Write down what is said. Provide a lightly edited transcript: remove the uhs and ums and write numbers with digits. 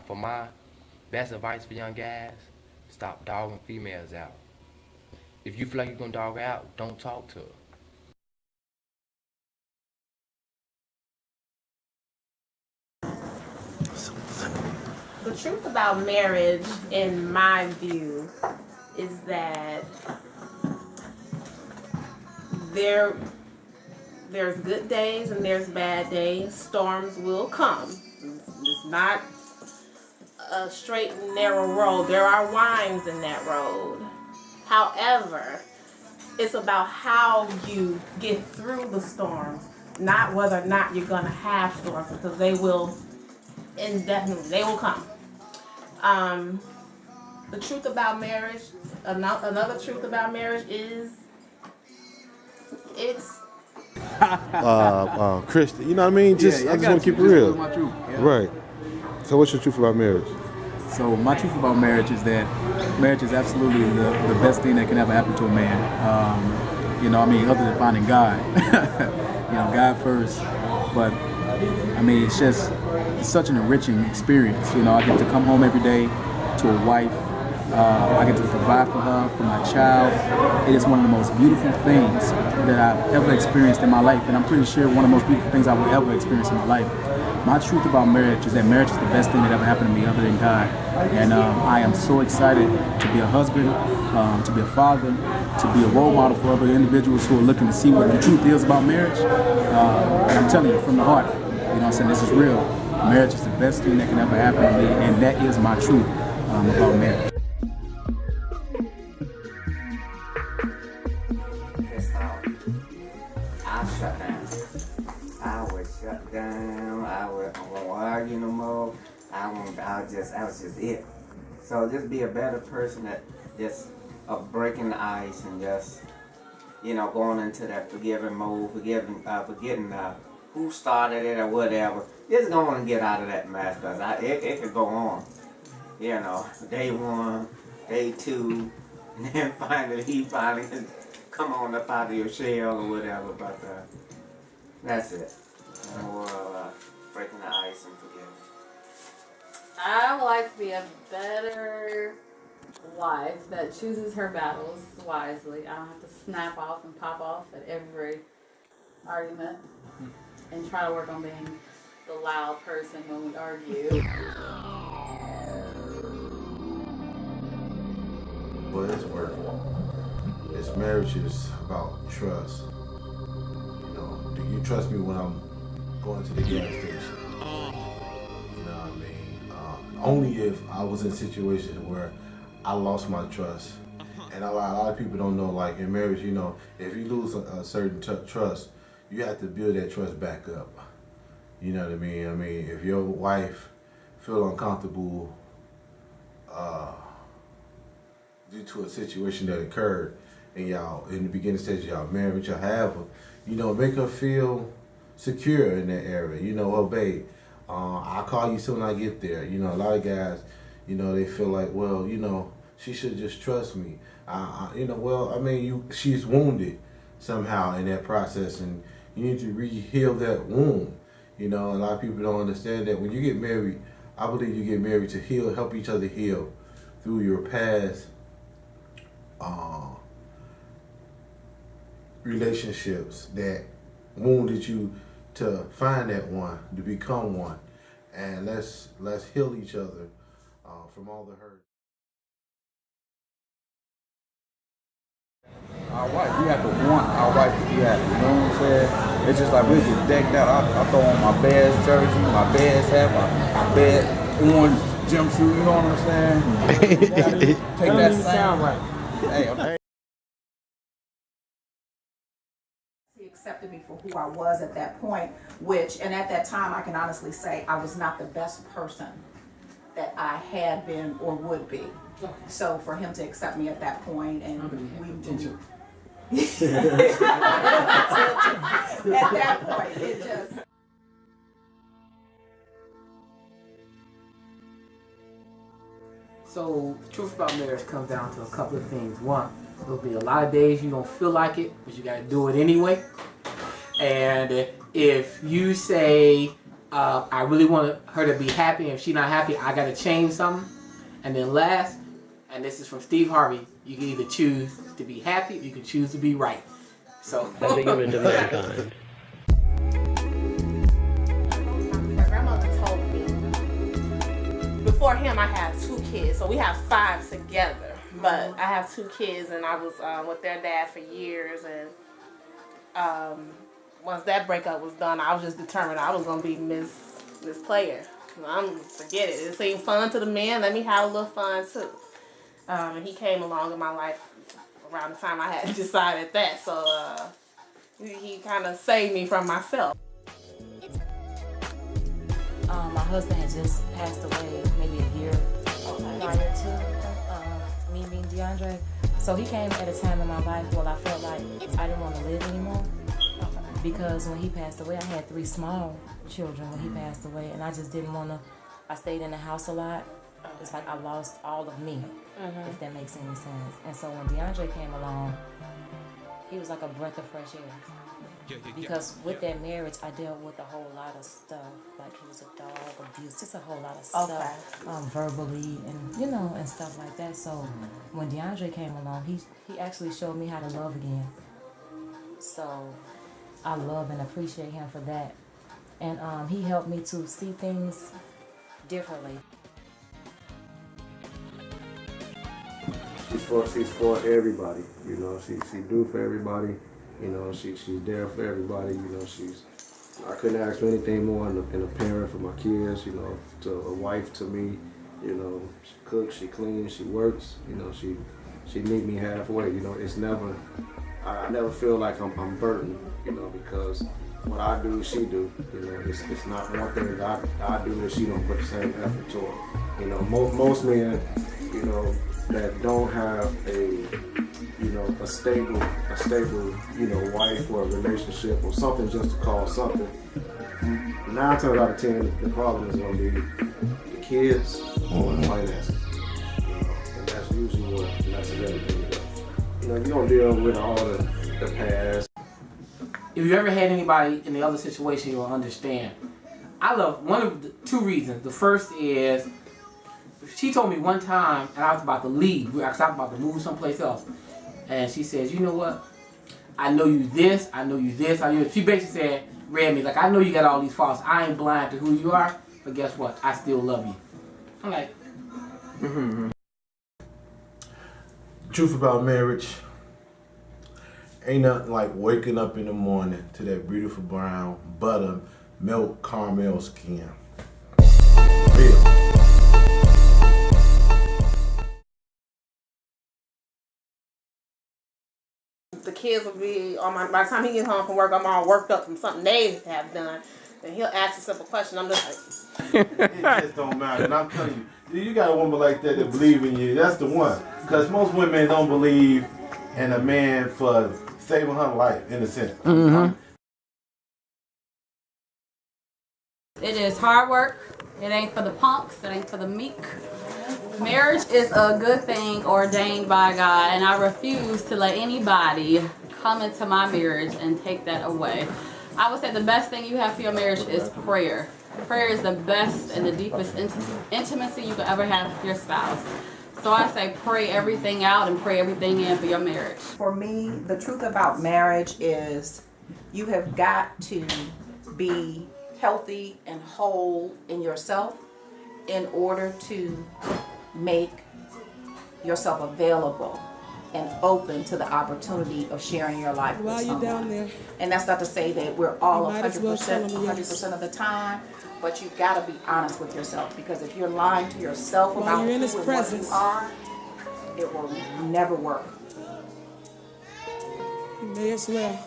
For my best advice for young guys, stop dogging females out. If you feel like you're gonna dog her out, don't talk to her. The truth about marriage, in my view, is that there there's good days and there's bad days. Storms will come. It's not a straight and narrow road. There are winds in that road. However, it's about how you get through the storms, not whether or not you're gonna have storms, because they will indefinitely, they will come. The truth about marriage, another truth about marriage is it's Christian. You know what I mean? Just I just want to keep it real. My truth. Yeah. Right. So what's your truth about marriage? So my truth about marriage is that marriage is absolutely the best thing that can ever happen to a man. Other than finding God, God first. But it's such an enriching experience. I get to come home every day to a wife. I get to provide for her, for my child. It is one of the most beautiful things that I've ever experienced in my life, and I'm pretty sure one of the most beautiful things I will ever experience in my life. My truth about marriage is that marriage is the best thing that ever happened to me other than God. And I am so excited to be a husband, to be a father, to be a role model for other individuals who are looking to see what the truth is about marriage. And I'm telling you from the heart, this is real. Marriage is the best thing that can ever happen to me, and that is my truth about marriage. I shut down. I would shut down. I won't argue no more. I was just it. So just be a better person at just breaking the ice and just, going into that forgiving mode, forgetting who started it or whatever. Just going to get out of that mess, because it could go on. Day one, day two, and then he finally come on up out of your shell or whatever, but that's it. Breaking the ice and forgetting. I would like to be a better wife that chooses her battles wisely. I don't have to snap off and pop off at every argument and try to work on being the loud person when we argue. Well, it's work. This marriage is about trust. Do you trust me when I'm going to the gas station? You know what I mean? Only if I was in a situation where I lost my trust. And a lot of people don't know, like in marriage, if you lose a certain trust, you have to build that trust back up. You know what I mean? If your wife feel uncomfortable due to a situation that occurred, and y'all in the beginning stage y'all married, y'all have her, make her feel secure in that area. Well, babe, I'll call you soon as I get there. A lot of guys, they feel like, well, she should just trust me. She's wounded somehow in that process, and you need to heal that wound. A lot of people don't understand that when you get married, I believe you get married to help each other heal through your past relationships that wounded you to find that one, to become one. And let's heal each other from all the hurt. Our wife, we have to want our wife to be happy, you know what I'm saying? It's just like we get decked out. I throw on my best jersey, my best hat, my best orange jumpsuit, you know what I'm saying? Take that sound right. Hey, okay. Accept accepted me for who I was at that point, and at that time, I can honestly say I was not the best person that I had been or would be. So for him to accept me at that point, and potential. at that point, it just. So the truth about marriage comes down to a couple of things. One, there'll be a lot of days you don't feel like it, but you gotta do it anyway. And if you say, I really want her to be happy, and if she's not happy, I gotta change something. And then last, and this is from Steve Harvey, you can either choose to be happy or you can choose to be right. So I think I'm into mankind. My grandmother told me, before him I had 2 kids, so we have 5 together. But I have 2 kids, and I was with their dad for years, and once that breakup was done, I was just determined I was gonna be Miss Player. Forget it. It seemed fun to the men. Let me have a little fun too. And he came along in my life around the time I had decided that. So he kind of saved me from myself. My husband had just passed away maybe a year prior to me meeting DeAndre. So he came at a time in my life where I felt like I didn't want to live anymore. Because when he passed away, I had 3 small children when he passed away, and I just didn't want to. I stayed in the house a lot. It's like I lost all of me, if that makes any sense. And so when DeAndre came along, he was like a breath of fresh air. Because with that marriage, I dealt with a whole lot of stuff. Like he was a dog abuse, just a whole lot of stuff, verbally and and stuff like that. So when DeAndre came along, he actually showed me how to love again. So I love and appreciate him for that. And he helped me to see things differently. She's for everybody, she do for everybody, she's there for everybody, I couldn't ask for anything more in a parent for my kids, to a wife to me, she cooks, she cleans, she works, she meet me halfway, it's never, I never feel like I'm burdened, because what I do, she do, it's not one thing that I do that she don't put the same effort toward, most men, that don't have a stable, wife or a relationship or something just to call something. 9 times out of 10, the problem is going to be the kids or the finances. And that's usually what messes everything up. You don't deal with all the past. if you ever had anybody in the other situation, you'll understand. I love one of the 2 reasons. The first is, she told me one time, and I was about to leave. I was about to move someplace else. And she says, you know what? I know you this, I know you this, I know you. She basically said, read me, like, I know you got all these faults. I ain't blind to who you are, but guess what? I still love you. I'm like, Truth about marriage, ain't nothing like waking up in the morning to that beautiful brown butter, milk, caramel skin. Real. The kids will be on by the time he gets home from work, I'm all worked up from something they have done. And he'll ask a simple question. I'm just like, It just don't matter. And I'm telling you, you got a woman like that that believe in you. That's the one. Because most women don't believe in a man for saving her life, in a sense. It is hard work. It ain't for the punks. It ain't for the meek. Marriage is a good thing ordained by God, and I refuse to let anybody come into my marriage and take that away. I would say the best thing you have for your marriage is prayer. Prayer is the best and the deepest intimacy you could ever have with your spouse. So I say pray everything out and pray everything in for your marriage. For me, the truth about marriage is you have got to be healthy and whole in yourself in order to make yourself available and open to the opportunity of sharing your life with someone. Down there. And that's not to say that we're all 100% of the time, but you've got to be honest with yourself, because if you're lying to yourself about who and what you are, it will never work. You may as well.